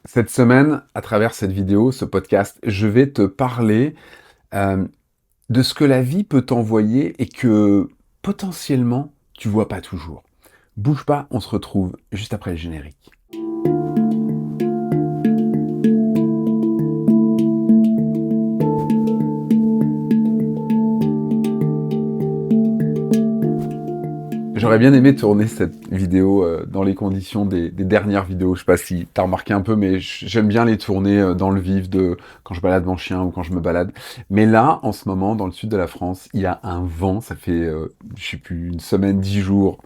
Cette semaine, à travers cette vidéo, ce podcast, je vais te parler euh, de ce que la vie peut t'envoyer et que potentiellement tu vois pas toujours. Bouge pas, on se retrouve juste après le générique. J'aurais bien aimé tourner cette vidéo dans les conditions des dernières vidéos. Je sais pas si t'as remarqué un peu, mais j'aime bien les tourner dans le vif de quand je balade mon chien ou quand je me balade. Mais là, en ce moment, dans le sud de la France, il y a un vent. Ça fait, je sais plus, une semaine, 10 jours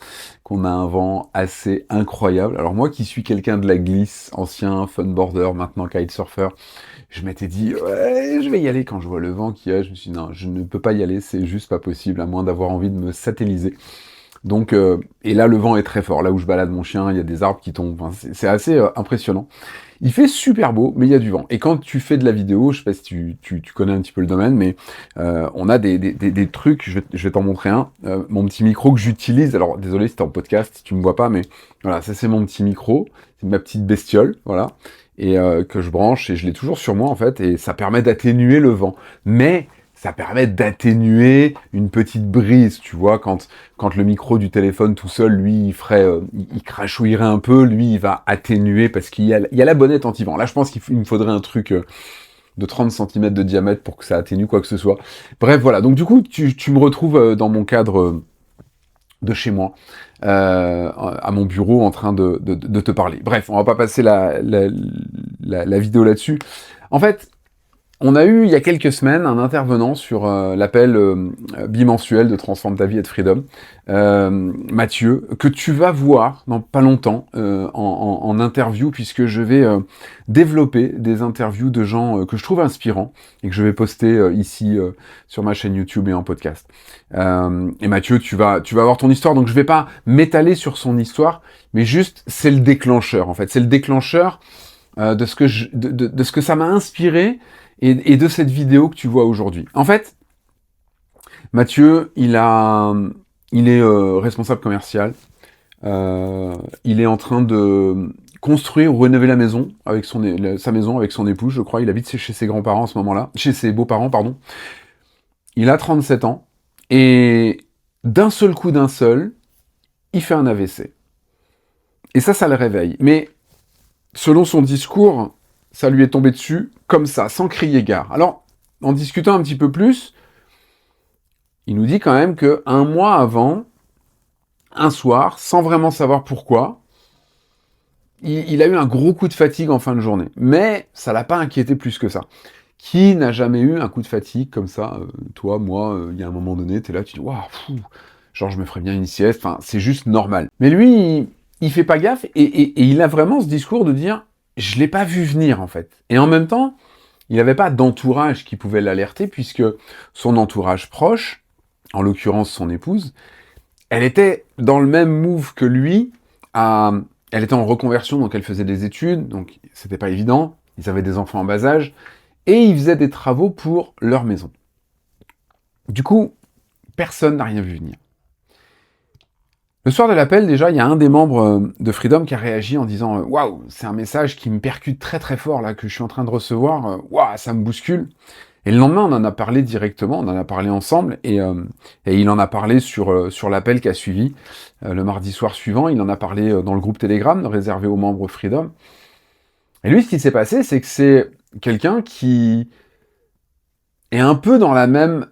qu'on a un vent assez incroyable. Alors moi, qui suis quelqu'un de la glisse, ancien funboarder, maintenant kitesurfer, je m'étais dit ouais, je vais y aller quand je vois le vent qu'il y a. Je me suis dit non, je ne peux pas y aller, c'est juste pas possible, à moins d'avoir envie de me satelliser. Donc, et là, le vent est très fort. Là où je balade mon chien, il y a des arbres qui tombent. Enfin, c'est assez impressionnant. Il fait super beau, mais il y a du vent. Et quand tu fais de la vidéo, je sais pas si tu connais un petit peu le domaine, mais on a des trucs, je vais t'en montrer un. Mon petit micro que j'utilise, alors désolé si t'es en podcast, si tu me vois pas, mais voilà, ça c'est mon petit micro, c'est ma petite bestiole, voilà, et que je branche, et je l'ai toujours sur moi en fait, et ça permet d'atténuer le vent. Mais ça permet d'atténuer une petite brise, tu vois, quand le micro du téléphone tout seul, lui, il ferait, il crachouillerait un peu, lui, il va atténuer parce il y a la bonnette anti-vent. Là, je pense qu'il me faudrait un truc de 30 cm de diamètre pour que ça atténue quoi que ce soit. Bref, voilà. Donc, du coup, tu me retrouves dans mon cadre de chez moi, à mon bureau, en train de te parler. Bref, on va pas passer la vidéo là-dessus. En fait, on a eu, il y a quelques semaines, un intervenant sur l'appel bimensuel de Transforme ta vie et de Freedom, Mathieu, que tu vas voir dans pas longtemps en interview, puisque je vais développer des interviews de gens que je trouve inspirants et que je vais poster ici sur ma chaîne YouTube et en podcast. Et Mathieu, tu vas avoir ton histoire, donc je vais pas m'étaler sur son histoire, mais juste, c'est le déclencheur, en fait. C'est le déclencheur de ce que ça m'a inspiré et de cette vidéo que tu vois aujourd'hui. En fait, Mathieu, il est responsable commercial. Il est en train de construire ou rénover la maison avec sa maison avec son épouse, je crois. Il habite chez ses grands-parents en ce moment-là, chez ses beaux-parents, pardon. Il a 37 ans et d'un seul coup, il fait un AVC. Et ça le réveille. Mais selon son discours, ça lui est tombé dessus comme ça, sans crier gare. Alors, en discutant un petit peu plus, il nous dit quand même que un mois avant, un soir, sans vraiment savoir pourquoi, il a eu un gros coup de fatigue en fin de journée. Mais ça l'a pas inquiété plus que ça. Qui n'a jamais eu un coup de fatigue comme ça toi, moi, il y a un moment donné, t'es là, tu dis, waouh, genre je me ferais bien une sieste, enfin, c'est juste normal. Mais lui, il fait pas gaffe et il a vraiment ce discours de dire, je l'ai pas vu venir en fait. Et en même temps, il n'avait pas d'entourage qui pouvait l'alerter, puisque son entourage proche, en l'occurrence son épouse, elle était dans le même move que lui. Elle était en reconversion, donc elle faisait des études, donc c'était pas évident. Ils avaient des enfants en bas âge, et ils faisaient des travaux pour leur maison. Du coup, personne n'a rien vu venir. Le soir de l'appel, déjà, il y a un des membres de Freedom qui a réagi en disant waouh, c'est un message qui me percute très très fort là que je suis en train de recevoir. Waouh, ça me bouscule. Et le lendemain, on en a parlé directement, on en a parlé ensemble, et il en a parlé sur l'appel qui a suivi le mardi soir suivant. Il en a parlé dans le groupe Telegram réservé aux membres Freedom. Et lui, ce qui s'est passé, c'est que c'est quelqu'un qui est un peu dans la même,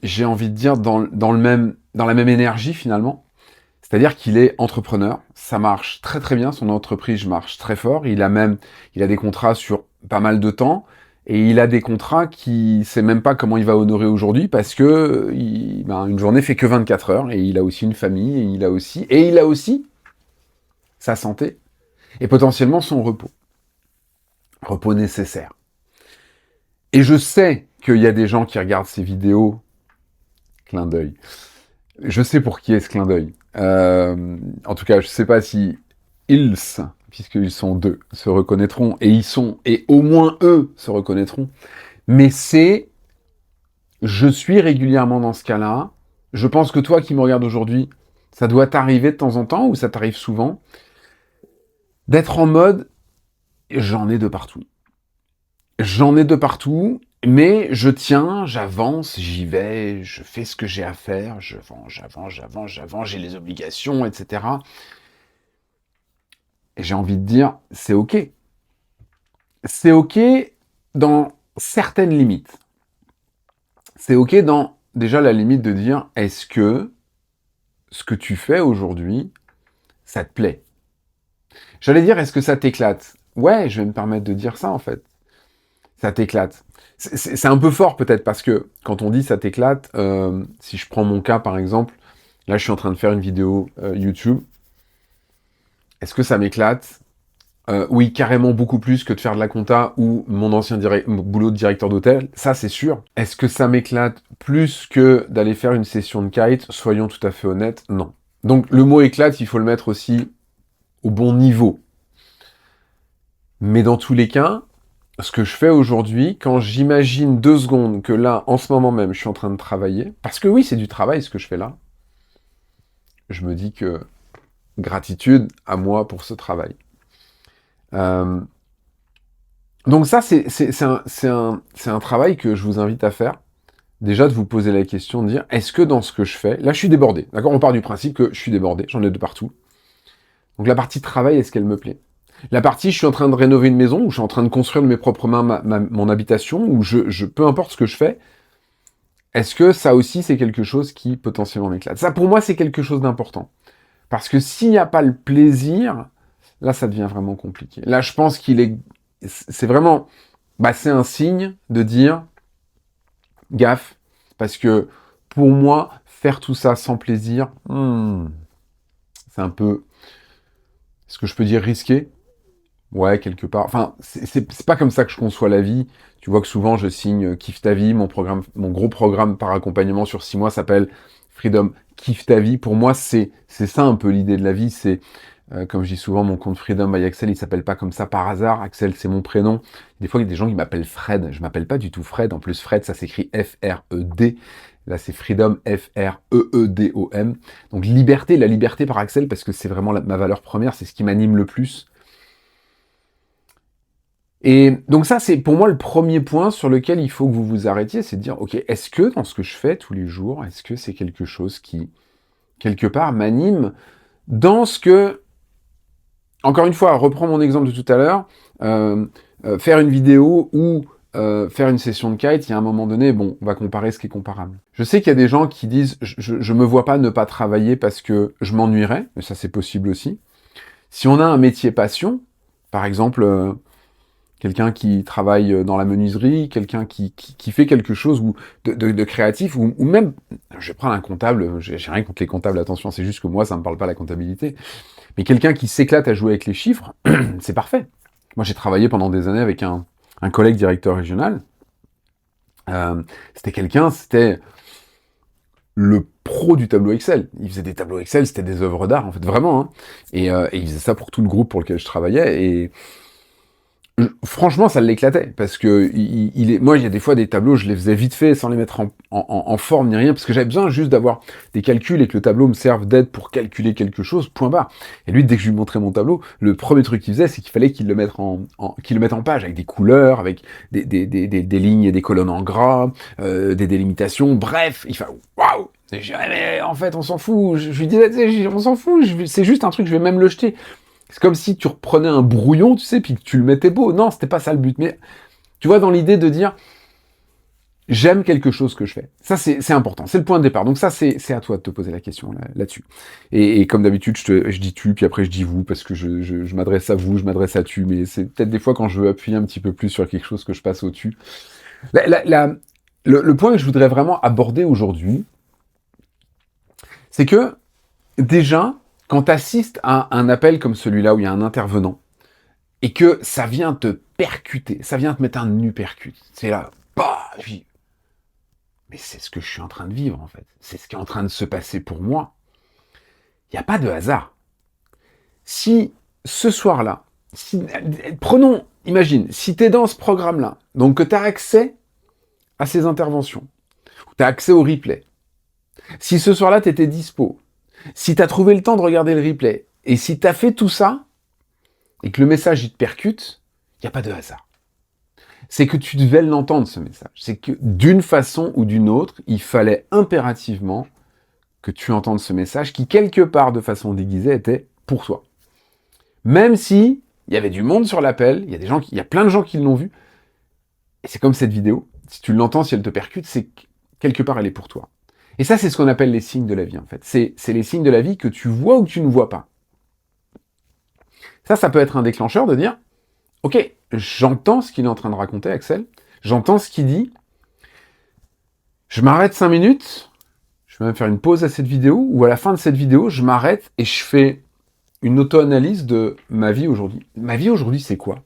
j'ai envie de dire, dans la même énergie finalement. C'est-à-dire qu'il est entrepreneur, ça marche très très bien, son entreprise marche très fort, il a des contrats sur pas mal de temps, et il a des contrats qui sait même pas comment il va honorer aujourd'hui, parce que une journée fait que 24 heures, et il a aussi une famille, et il a aussi sa santé, et potentiellement son repos. Repos nécessaire. Et je sais qu'il y a des gens qui regardent ces vidéos, clin d'œil, je sais pour qui est ce clin d'œil. En tout cas, je sais pas si ils, puisqu'ils sont deux, se reconnaîtront, et au moins eux se reconnaîtront. Mais je suis régulièrement dans ce cas-là. Je pense que toi qui me regardes aujourd'hui, ça doit t'arriver de temps en temps, ou ça t'arrive souvent, d'être en mode, J'en ai de partout. J'en ai de partout, mais je tiens, j'avance, j'y vais, je fais ce que j'ai à faire, j'avance, j'ai les obligations, etc. Et j'ai envie de dire, c'est OK. C'est OK dans certaines limites. C'est OK dans déjà la limite de dire, est-ce que ce que tu fais aujourd'hui, ça te plaît? J'allais dire, est-ce que ça t'éclate? Ouais, je vais me permettre de dire ça en fait. Ça t'éclate. C'est un peu fort peut-être parce que quand on dit ça t'éclate, si je prends mon cas par exemple, là je suis en train de faire une vidéo YouTube. Est-ce que ça m'éclate? Oui, carrément beaucoup plus que de faire de la compta ou mon ancien boulot de directeur d'hôtel, ça c'est sûr. Est-ce que ça m'éclate plus que d'aller faire une session de kite? Soyons tout à fait honnêtes, non. Donc le mot éclate, il faut le mettre aussi au bon niveau. Mais dans tous les cas, ce que je fais aujourd'hui, quand j'imagine 2 secondes que là, en ce moment même, je suis en train de travailler, parce que oui, c'est du travail ce que je fais là, je me dis que gratitude à moi pour ce travail. Donc ça, c'est un travail que je vous invite à faire. Déjà, de vous poser la question, de dire, est-ce que dans ce que je fais, là, je suis débordé, d'accord? On part du principe que je suis débordé, j'en ai de partout. Donc la partie travail, est-ce qu'elle me plaît? La partie, je suis en train de rénover une maison, ou je suis en train de construire de mes propres mains mon habitation, ou peu importe ce que je fais, est-ce que ça aussi, c'est quelque chose qui potentiellement m'éclate? Ça, pour moi, c'est quelque chose d'important. Parce que s'il n'y a pas le plaisir, là, ça devient vraiment compliqué. Là, je pense c'est vraiment, c'est un signe de dire, gaffe, parce que pour moi, faire tout ça sans plaisir, c'est un peu, est-ce que je peux dire risqué? Ouais, quelque part. Enfin, c'est pas comme ça que je conçois la vie. Tu vois que souvent, je signe Kiffe ta vie. Mon gros programme par accompagnement sur 6 mois s'appelle Freedom Kiffe ta vie. Pour moi, c'est ça un peu l'idée de la vie. C'est, comme je dis souvent, mon compte Freedom by Axel, il s'appelle pas comme ça par hasard. Axel, c'est mon prénom. Des fois, il y a des gens qui m'appellent Fred. Je m'appelle pas du tout Fred. En plus, Fred, ça s'écrit F-R-E-D. Là, c'est Freedom, F-R-E-E-D-O-M. Donc, liberté, la liberté par Axel, parce que c'est vraiment ma valeur première. C'est ce qui m'anime le plus. Et donc ça, c'est pour moi le premier point sur lequel il faut que vous vous arrêtiez, c'est de dire, ok, est-ce que dans ce que je fais tous les jours, est-ce que c'est quelque chose qui, quelque part, m'anime dans ce que, encore une fois, reprends mon exemple de tout à l'heure, faire une vidéo ou faire une session de kite, il y a un moment donné, bon, on va comparer ce qui est comparable. Je sais qu'il y a des gens qui disent, je me vois pas ne pas travailler parce que je m'ennuierais, mais ça c'est possible aussi. Si on a un métier passion, par exemple... quelqu'un qui travaille dans la menuiserie, quelqu'un qui fait quelque chose de créatif, ou même, je vais prendre un comptable, j'ai rien contre les comptables, attention, c'est juste que moi, ça me parle pas la comptabilité, mais quelqu'un qui s'éclate à jouer avec les chiffres, c'est parfait. Moi, j'ai travaillé pendant des années avec un collègue directeur régional, c'était le pro du tableau Excel. Il faisait des tableaux Excel, c'était des œuvres d'art, en fait, vraiment, hein. Et il faisait ça pour tout le groupe pour lequel je travaillais, et franchement, ça l'éclatait, parce que moi, il y a des fois des tableaux, je les faisais vite fait, sans les mettre en forme ni rien, parce que j'avais besoin juste d'avoir des calculs et que le tableau me serve d'aide pour calculer quelque chose, point barre. Et lui, dès que je lui montrais mon tableau, le premier truc qu'il faisait, c'est qu'il fallait qu'il le mette qu'il le mette en page, avec des couleurs, avec des lignes et des colonnes en gras, des délimitations, bref, il fait waouh! Mais en fait, on s'en fout. Je lui disais, on s'en fout, c'est juste un truc, je vais même le jeter. C'est comme si tu reprenais un brouillon, tu sais, puis que tu le mettais beau. Non, c'était pas ça le but. Mais tu vois, dans l'idée de dire, j'aime quelque chose que je fais. Ça, c'est important. C'est le point de départ. Donc ça, c'est à toi de te poser la question là-dessus. Et comme d'habitude, je dis tu, puis après je dis vous, parce que je m'adresse à vous, je m'adresse à tu, mais c'est peut-être des fois quand je veux appuyer un petit peu plus sur quelque chose que je passe au-dessus. Le point que je voudrais vraiment aborder aujourd'hui, c'est que, déjà, quand tu assistes à un appel comme celui-là où il y a un intervenant, et que ça vient te percuter, ça vient te mettre un uppercut, c'est là, bah, mais c'est ce que je suis en train de vivre en fait, c'est ce qui est en train de se passer pour moi. Il n'y a pas de hasard. Si ce soir-là, imagine, si tu es dans ce programme-là, donc que tu as accès à ces interventions, tu as accès au replay, si ce soir-là tu étais dispo, si tu as trouvé le temps de regarder le replay, et si tu as fait tout ça, et que le message il te percute, Il n'y a pas de hasard. C'est que tu devais l'entendre, ce message. C'est que d'une façon ou d'une autre, il fallait impérativement que tu entendes ce message qui, quelque part, de façon déguisée, était pour toi. Même si il y avait du monde sur l'appel, il y a plein de gens qui l'ont vu, et c'est comme cette vidéo, si tu l'entends, si elle te percute, c'est que quelque part elle est pour toi. Et ça, c'est ce qu'on appelle les signes de la vie, en fait. C'est les signes de la vie que tu vois ou que tu ne vois pas. Ça peut être un déclencheur de dire, ok, j'entends ce qu'il est en train de raconter, Axel, j'entends ce qu'il dit, je m'arrête 5 minutes, je vais même faire une pause à cette vidéo, ou à la fin de cette vidéo, je m'arrête et je fais une auto-analyse de ma vie aujourd'hui. Ma vie aujourd'hui, c'est quoi?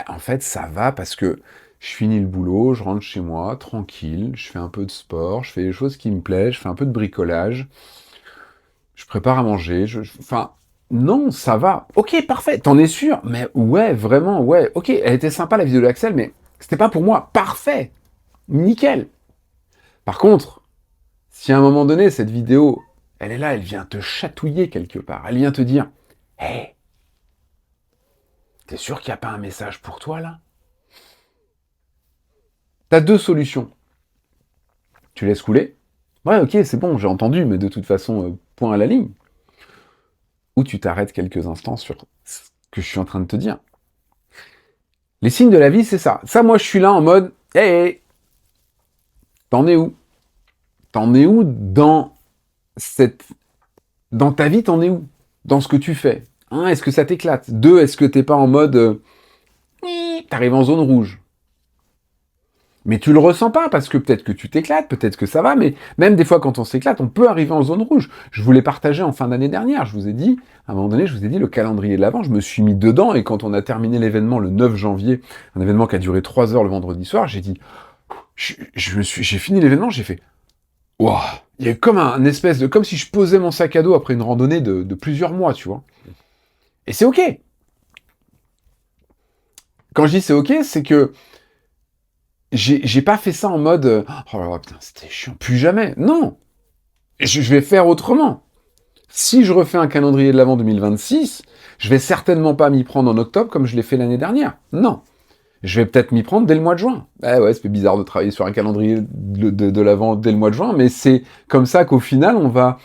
En fait, ça va parce que je finis le boulot, je rentre chez moi, tranquille, je fais un peu de sport, je fais les choses qui me plaisent, je fais un peu de bricolage, je prépare à manger, enfin, non, ça va. Ok, parfait, t'en es sûr? Mais ouais, vraiment, ouais. Ok, elle était sympa la vidéo d'Axel, mais c'était pas pour moi. Parfait, nickel. Par contre, si à un moment donné, cette vidéo, elle est là, elle vient te chatouiller quelque part, elle vient te dire, hé, hey, t'es sûr qu'il n'y a pas un message pour toi, là? T'as deux solutions. Tu laisses couler. Ouais, ok, c'est bon, j'ai entendu, mais de toute façon, point à la ligne. Ou tu t'arrêtes quelques instants sur ce que je suis en train de te dire. Les signes de la vie, c'est ça. Ça, moi, je suis là en mode, hé, hey, t'en es où? T'en es où dans ta vie, t'en es où? Dans ce que tu fais? Un, est-ce que ça t'éclate? Deux, est-ce que t'es pas en mode, t'arrives en zone rouge? Mais tu le ressens pas, parce que peut-être que tu t'éclates, peut-être que ça va, mais même des fois quand on s'éclate, on peut arriver en zone rouge. Je vous l'ai partagé en fin d'année dernière, je vous ai dit, à un moment donné, je vous ai dit le calendrier de l'Avent, je me suis mis dedans, et quand on a terminé l'événement le 9 janvier, un événement qui a duré 3 heures le vendredi soir, j'ai dit, j'ai fini l'événement, j'ai fait, waouh, il y a comme un espèce de, comme si je posais mon sac à dos après une randonnée de plusieurs mois, tu vois. Et c'est ok. Quand je dis c'est ok, c'est que j'ai pas fait ça en mode oh là là, putain, c'était chiant, plus jamais. Non, je vais faire autrement. Si je refais un calendrier de l'Avent 2026, je vais certainement pas m'y prendre en octobre comme je l'ai fait l'année dernière. Non, je vais peut-être m'y prendre dès le mois de juin. Ouais, c'est bizarre de travailler sur un calendrier de l'Avent dès le mois de juin, mais c'est comme ça qu'au final, on va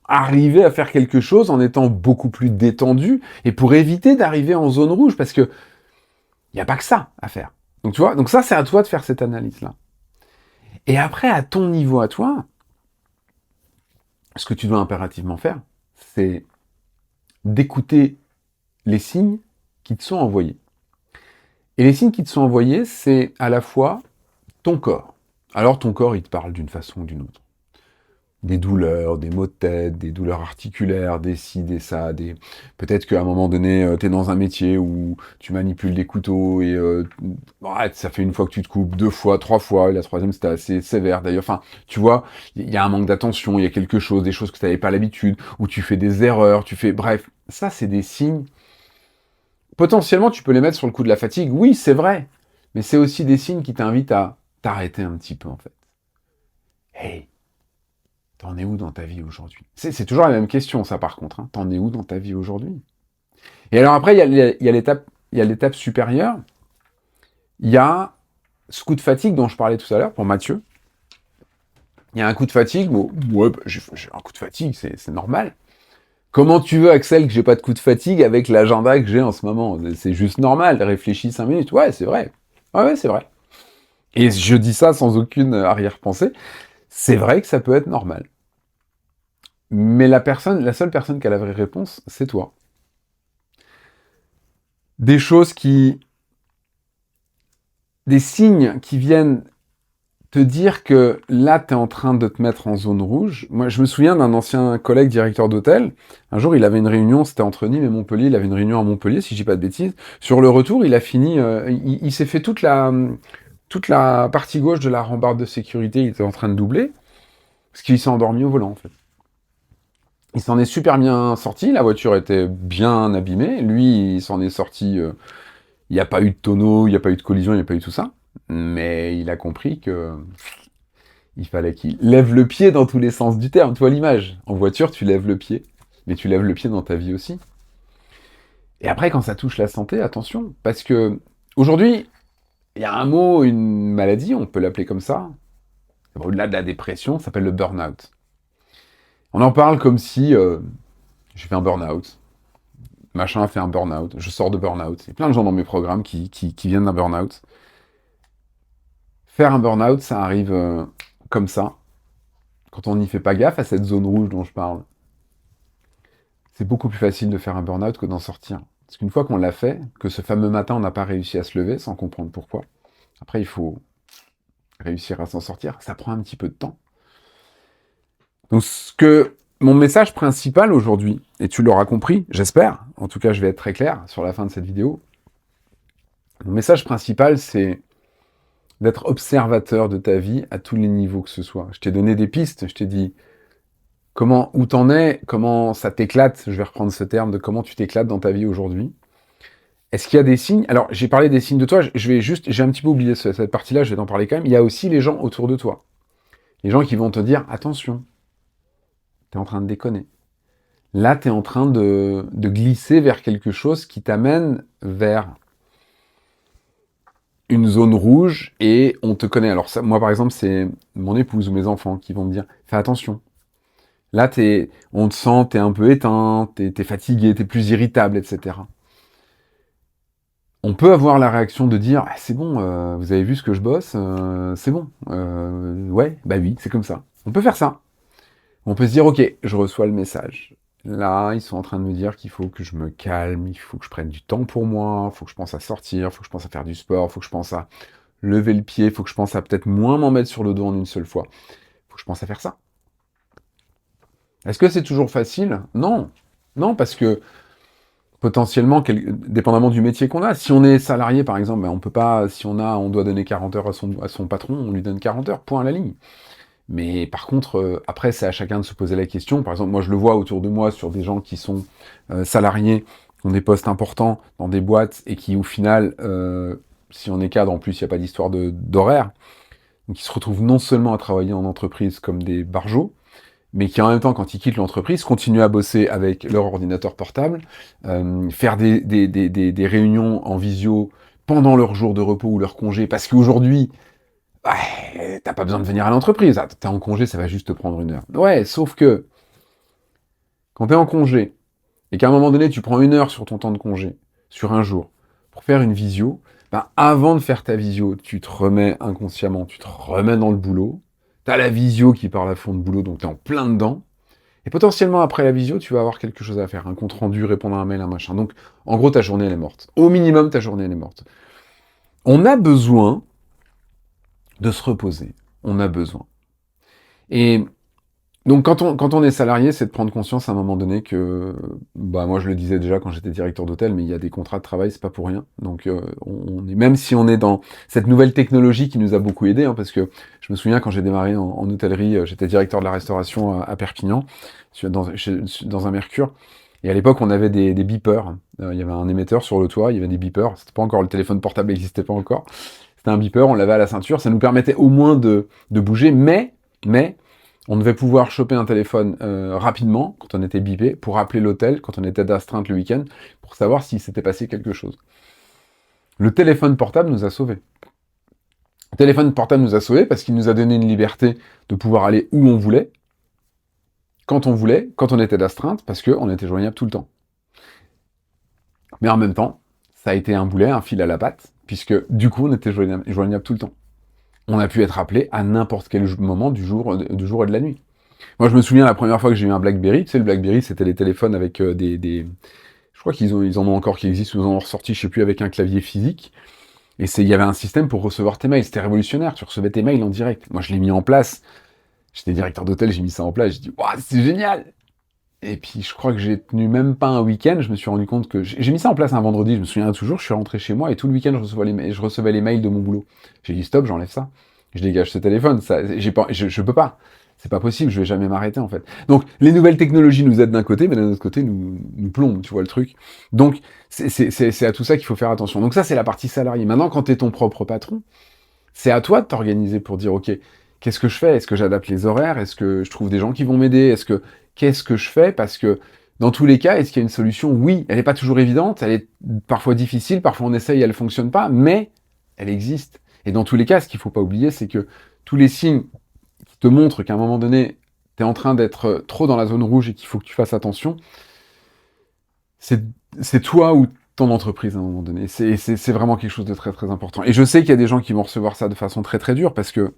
arriver à faire quelque chose en étant beaucoup plus détendu et pour éviter d'arriver en zone rouge, parce que il n'y a pas que ça à faire. Donc tu vois, donc ça c'est à toi de faire cette analyse-là. Et après, à ton niveau à toi, ce que tu dois impérativement faire, c'est d'écouter les signes qui te sont envoyés. Et les signes qui te sont envoyés, c'est à la fois ton corps. Alors ton corps, il te parle d'une façon ou d'une autre. Des douleurs, des maux de tête, des douleurs articulaires, des ci, des ça, des... Peut-être qu'à un moment donné, tu es dans un métier où tu manipules des couteaux et ça fait une fois que tu te coupes, 2 fois, 3 fois, et la troisième c'était assez sévère d'ailleurs. Enfin, tu vois, il y a un manque d'attention, il y a quelque chose, des choses que tu n'avais pas l'habitude, où tu fais des erreurs, bref, ça c'est des signes. Potentiellement, tu peux les mettre sur le coup de la fatigue, oui, c'est vrai, mais c'est aussi des signes qui t'invitent à t'arrêter un petit peu en fait. Hey! T'en es où dans ta vie aujourd'hui? C'est toujours la même question, ça, par contre. Hein. T'en es où dans ta vie aujourd'hui? Et alors après, il y a l'étape supérieure. Il y a ce coup de fatigue dont je parlais tout à l'heure, pour Mathieu. Il y a un coup de fatigue, bon, ouais, j'ai un coup de fatigue, c'est normal. Comment tu veux, Axel, que j'ai pas de coup de fatigue avec l'agenda que j'ai en ce moment? C'est juste normal, réfléchis 5 minutes. Ouais, c'est vrai. Ouais, c'est vrai. Et je dis ça sans aucune arrière-pensée. C'est vrai que ça peut être normal. Mais la seule personne qui a la vraie réponse, c'est toi. Des signes qui viennent te dire que là, tu es en train de te mettre en zone rouge. Moi, je me souviens d'un ancien collègue directeur d'hôtel. Un jour, il avait une réunion, c'était entre Nîmes et Montpellier, il avait une réunion à Montpellier, si je dis pas de bêtises. Sur le retour, il a fini, il s'est fait toute la partie gauche de la rambarde de sécurité, il était en train de doubler, parce qu'il s'est endormi au volant, en fait. Il s'en est super bien sorti, la voiture était bien abîmée, lui, il s'en est sorti, il n'y a pas eu de tonneau, il n'y a pas eu de collision, il n'y a pas eu tout ça, mais il a compris que il fallait qu'il lève le pied dans tous les sens du terme, tu vois l'image. En voiture, tu lèves le pied, mais tu lèves le pied dans ta vie aussi. Et après, quand ça touche la santé, attention, parce que aujourd'hui, il y a un mot, une maladie, on peut l'appeler comme ça, au-delà de la dépression, ça s'appelle le burn-out. On en parle comme si j'ai fait un burn-out, machin a fait un burn-out, je sors de burn-out. Il y a plein de gens dans mes programmes qui viennent d'un burn-out. Faire un burn-out, ça arrive comme ça, quand on n'y fait pas gaffe à cette zone rouge dont je parle. C'est beaucoup plus facile de faire un burn-out que d'en sortir. Parce qu'une fois qu'on l'a fait, que ce fameux matin on n'a pas réussi à se lever sans comprendre pourquoi, après il faut réussir à s'en sortir, ça prend un petit peu de temps. Donc mon message principal aujourd'hui, et tu l'auras compris, j'espère, en tout cas je vais être très clair sur la fin de cette vidéo, mon message principal c'est d'être observateur de ta vie à tous les niveaux que ce soit. Je t'ai donné des pistes, je t'ai dit où t'en es, comment ça t'éclate, je vais reprendre ce terme de comment tu t'éclates dans ta vie aujourd'hui. Est-ce qu'il y a des signes? Alors, j'ai parlé des signes de toi, j'ai un petit peu oublié cette partie-là, je vais t'en parler quand même. Il y a aussi les gens autour de toi. Les gens qui vont te dire, attention, t'es en train de déconner. Là, t'es en train de glisser vers quelque chose qui t'amène vers une zone rouge et on te connaît. Alors ça, moi, par exemple, c'est mon épouse ou mes enfants qui vont me dire, fais attention. Là, on te sent, t'es un peu éteint, t'es fatigué, t'es plus irritable, etc. On peut avoir la réaction de dire ah, c'est bon, vous avez vu ce que je bosse, c'est bon. Ouais, bah oui, c'est comme ça. On peut faire ça. On peut se dire ok, je reçois le message. Là, ils sont en train de me dire qu'il faut que je me calme, il faut que je prenne du temps pour moi, il faut que je pense à sortir, il faut que je pense à faire du sport, il faut que je pense à lever le pied, il faut que je pense à peut-être moins m'en mettre sur le dos en une seule fois. Il faut que je pense à faire ça. Est-ce que c'est toujours facile? Non. Non, parce que potentiellement, dépendamment du métier qu'on a. Si on est salarié, par exemple, ben on peut pas, si on doit donner 40 heures à son patron, on lui donne 40 heures, point à la ligne. Mais par contre, après, c'est à chacun de se poser la question. Par exemple, moi, je le vois autour de moi sur des gens qui sont salariés, qui ont des postes importants dans des boîtes et qui, au final, si on est cadre, en plus, il n'y a pas d'histoire d'horaire. Donc, ils se retrouvent non seulement à travailler en entreprise comme des barjots, mais qui en même temps, quand ils quittent l'entreprise, continuent à bosser avec leur ordinateur portable, faire des réunions en visio pendant leur jour de repos ou leur congé, parce qu'aujourd'hui, ouais, t'as pas besoin de venir à l'entreprise, ah, t'es en congé, ça va juste te prendre 1 heure. Ouais, sauf que, quand t'es en congé, et qu'à un moment donné, tu prends 1 heure sur ton temps de congé, sur un jour, pour faire une visio, ben, avant de faire ta visio, tu te remets inconsciemment, tu te remets dans le boulot, t'as la visio qui parle à fond de boulot, donc t'es en plein dedans, et potentiellement, après la visio, tu vas avoir quelque chose à faire, un compte rendu, répondre à un mail, un machin. Donc, en gros, ta journée, elle est morte. Au minimum, ta journée, elle est morte. On a besoin de se reposer. On a besoin. Et donc, quand on est salarié, c'est de prendre conscience à un moment donné que, bah, moi, je le disais déjà quand j'étais directeur d'hôtel, mais il y a des contrats de travail, c'est pas pour rien. Donc, même si on est dans cette nouvelle technologie qui nous a beaucoup aidé, hein, parce que je me souviens quand j'ai démarré en hôtellerie, j'étais directeur de la restauration à Perpignan, dans un Mercure. Et à l'époque, on avait des beepers. Il y avait un émetteur sur le toit, il y avait des beepers. C'était pas encore, le téléphone portable n'existait pas encore. C'était un beeper, on l'avait à la ceinture. Ça nous permettait au moins de bouger, mais on devait pouvoir choper un téléphone rapidement, quand on était bipé, pour appeler l'hôtel, quand on était d'astreinte le week-end, pour savoir s'il s'était passé quelque chose. Le téléphone portable nous a sauvés. Le téléphone portable nous a sauvés parce qu'il nous a donné une liberté de pouvoir aller où on voulait, quand on était d'astreinte, parce qu'on était joignable tout le temps. Mais en même temps, ça a été un boulet, un fil à la patte, puisque du coup, on était joignable tout le temps. On a pu être appelé à n'importe quel moment du jour et de la nuit. Moi, je me souviens la première fois que j'ai eu un BlackBerry. Tu sais, le BlackBerry, c'était les téléphones avec je crois ils en ont encore qui existent, ou ils en ont ressorti, je sais plus, avec un clavier physique. Et il y avait un système pour recevoir tes mails. C'était révolutionnaire. Tu recevais tes mails en direct. Moi, je l'ai mis en place. J'étais directeur d'hôtel, j'ai mis ça en place. J'ai dit, waouh, c'est génial! Et puis, je crois que j'ai tenu même pas un week-end. Je me suis rendu compte que j'ai mis ça en place un vendredi. Je me souviens toujours. Je suis rentré chez moi et tout le week-end, je recevais les mails de mon boulot. J'ai dit, stop, j'enlève ça. Je dégage ce téléphone. Je peux pas. C'est pas possible, je vais jamais m'arrêter en fait. Donc les nouvelles technologies nous aident d'un côté, mais d'un autre côté nous plombent, tu vois le truc. Donc c'est à tout ça qu'il faut faire attention. Donc ça c'est la partie salariée. Maintenant quand tu es ton propre patron, c'est à toi de t'organiser pour dire ok, qu'est-ce que je fais? Est-ce que j'adapte les horaires? Est-ce que je trouve des gens qui vont m'aider? Qu'est-ce que je fais? Parce que Dans tous les cas, est-ce qu'il y a une solution? Oui, elle n'est pas toujours évidente, elle est parfois difficile, parfois on essaye, elle ne fonctionne pas, mais elle existe. Et dans tous les cas, ce qu'il ne faut pas oublier, c'est que tous les signes qui te montrent qu'à un moment donné, tu es en train d'être trop dans la zone rouge et qu'il faut que tu fasses attention, c'est toi ou ton entreprise à un moment donné. C'est vraiment quelque chose de très très important. Et je sais qu'il y a des gens qui vont recevoir ça de façon très très dure parce que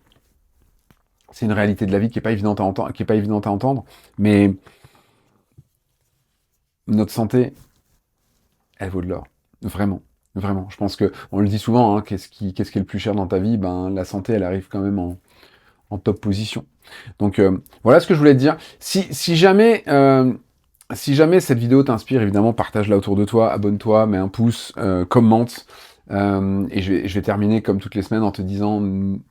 c'est une réalité de la vie qui est pas évidente à entendre, mais notre santé, elle vaut de l'or. Vraiment. Vraiment. Je pense que, on le dit souvent, hein, qu'est-ce qui est le plus cher dans ta vie? Ben, la santé, elle arrive quand même en top position. Donc, voilà ce que je voulais te dire. Si jamais cette vidéo t'inspire, évidemment, partage-la autour de toi, abonne-toi, mets un pouce, commente. Et je vais terminer comme toutes les semaines en te disant,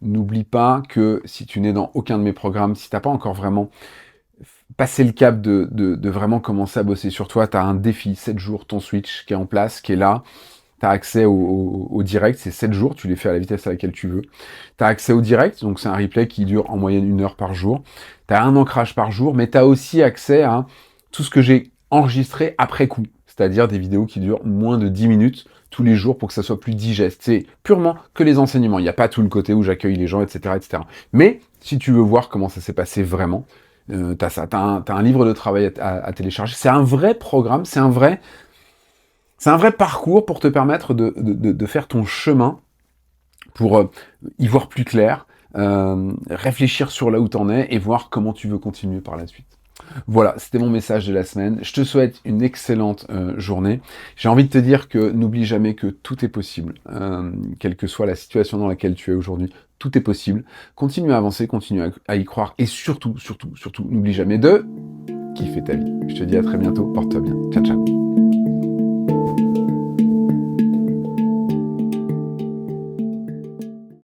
n'oublie pas que si tu n'es dans aucun de mes programmes, si t'as pas encore vraiment passé le cap de vraiment commencer à bosser sur toi, tu as un défi, 7 jours, ton switch qui est en place, qui est là, tu as accès au direct, c'est 7 jours, tu les fais à la vitesse à laquelle tu veux. Tu as accès au direct, donc c'est un replay qui dure en moyenne 1 heure par jour. Tu as un ancrage par jour, mais tu as aussi accès à tout ce que j'ai enregistré après coup, c'est-à-dire des vidéos qui durent moins de 10 minutes tous les jours pour que ça soit plus digeste. C'est purement que les enseignements, il n'y a pas tout le côté où j'accueille les gens, etc., etc. Mais si tu veux voir comment ça s'est passé vraiment, t'as ça, t'as un livre de travail à télécharger. C'est un vrai programme, c'est un vrai parcours pour te permettre de faire ton chemin, pour y voir plus clair, réfléchir sur là où t'en es et voir comment tu veux continuer par la suite. Voilà, c'était mon message de la semaine. Je te souhaite une excellente journée. J'ai envie de te dire que n'oublie jamais que tout est possible, quelle que soit la situation dans laquelle tu es aujourd'hui, tout est possible. Continue à avancer, continue à y croire et surtout, surtout, surtout, n'oublie jamais de kiffer ta vie. Je te dis à très bientôt, porte-toi bien. Ciao, ciao.